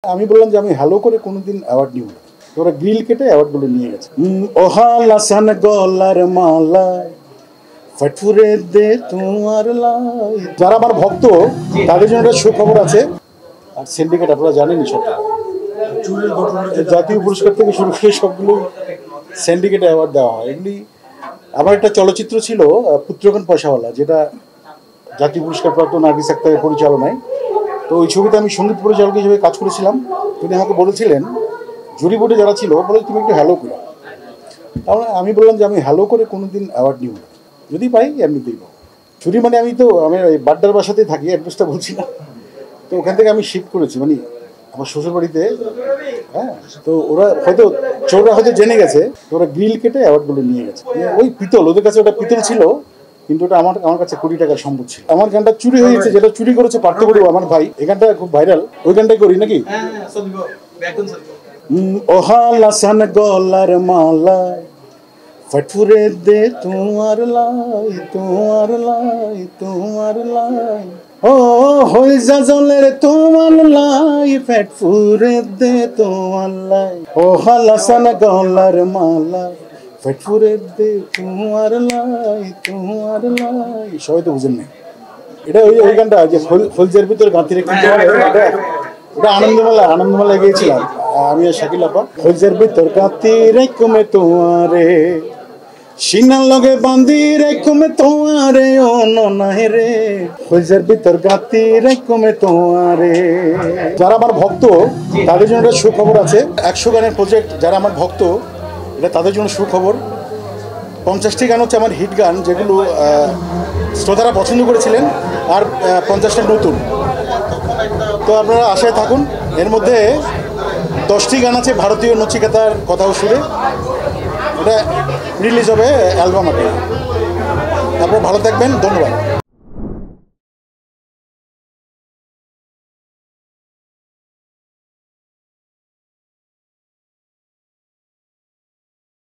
আমি বললাম যে আমি হ্যালো করে কোনোদিন অ্যাওয়ার্ড নিব না। ওরা গ্রিল কেটে অ্যাওয়ার্ডগুলো নিয়ে গেছে। ওহালা সান গলার মালা ফটফুরে দে তোমার লাই। যারা আমার ভক্ত তাদের জন্য একটা সুখবর আছে। আর সিন্ডিকেট আপনারা জানেনই সব জাতীয় পুরস্কার থেকে শুরু করে সবগুলো সিন্ডিকেট অ্যাওয়ার্ড দেওয়া হয়। এগুলি আমার একটা চলচ্চিত্র ছিল পুত্রখান পয়সাওয়ালা, যেটা জাতীয় পুরস্কার প্রাপ্ত নার্গিস আক্তারের পরিচালনায়। তো ওই ছবিতে আমি সঙ্গীত পরিচালক হিসেবে কাজ করেছিলাম। তিনি আমাকে বলেছিলেন, জুরি বোর্ডে যারা ছিল বলে তুমি একটু হ্যালো করো। তাহলে আমি বললাম যে আমি হ্যালো করে কোনোদিন অ্যাওয়ার্ড নিব না, যদি পাই এমনিতেই পাবো। চুরি মানে আমি এই বাড্ডার বাসাতেই থাকি, অ্যাড্রেসটা বলছি না। তো ওখান থেকে আমি শিফট করেছি, মানে আমার শ্বশুর বাড়িতে। হ্যাঁ, তো ওরা হয়তো চোররা হয়তো জেনে গেছে, ওরা গ্রিল কেটে অ্যাওয়ার্ডগুলো নিয়ে গেছে। ওই পিতল, ওদের কাছে ওটা পিতল ছিল, কিন্তু ওটা আমার কাছে কোটি টাকার সম্পদ ছিল। আমার গানটা চুরি হয়েছে, যেটা চুরি করেছে পার্থ বড়ুয়া আমার ভাই। এই গানটা খুব ভাইরাল, ওই গানটাই করি নাকি? ওহালা সান গলার মালা ফটফুরে দে তোমার লাই, তোমার লাই, তোমার লাই। ও হই যা জলের তোমার লাই ফটফুরে দে তোমার লাই। ওহালা সান গলার মালা ফটফুরে দে তোমার লাই, তোমার লাই। সবাই তো বুঝেন না এটা। ওই গানটা যে ফলজের ভিতর গাঁথি রেখে ওটা আনন্দমেলা গিয়েছিলাম আমি আর শাকিল আপা। ফলজের ভিতর গাঁথি রেখে তোমারে সিনার লগে বান্ধি রেখে তোমারে ও ননাহে রে। ফলজের ভিতর গাঁথি রেখে তোমারে। যারা আমার ভক্ত তাদের জন্য একটা সুখবর আছে। 100 গানের প্রজেক্ট যারা আমার ভক্ত, এটা তাদের জন্য সুখবর। 50টি গান হচ্ছে আমার হিট গান, যেগুলো শ্রোতারা পছন্দ করেছিলেন, আর 50টা নতুন। তো আপনারা আশায় থাকুন। এর মধ্যে 10টি গান আছে ভারতীয় নচিকেতার কথা ও সুরে। এটা রিলিজ হবে অ্যালবাম আকারে। আপনারা ভালো থাকবেন, ধন্যবাদ।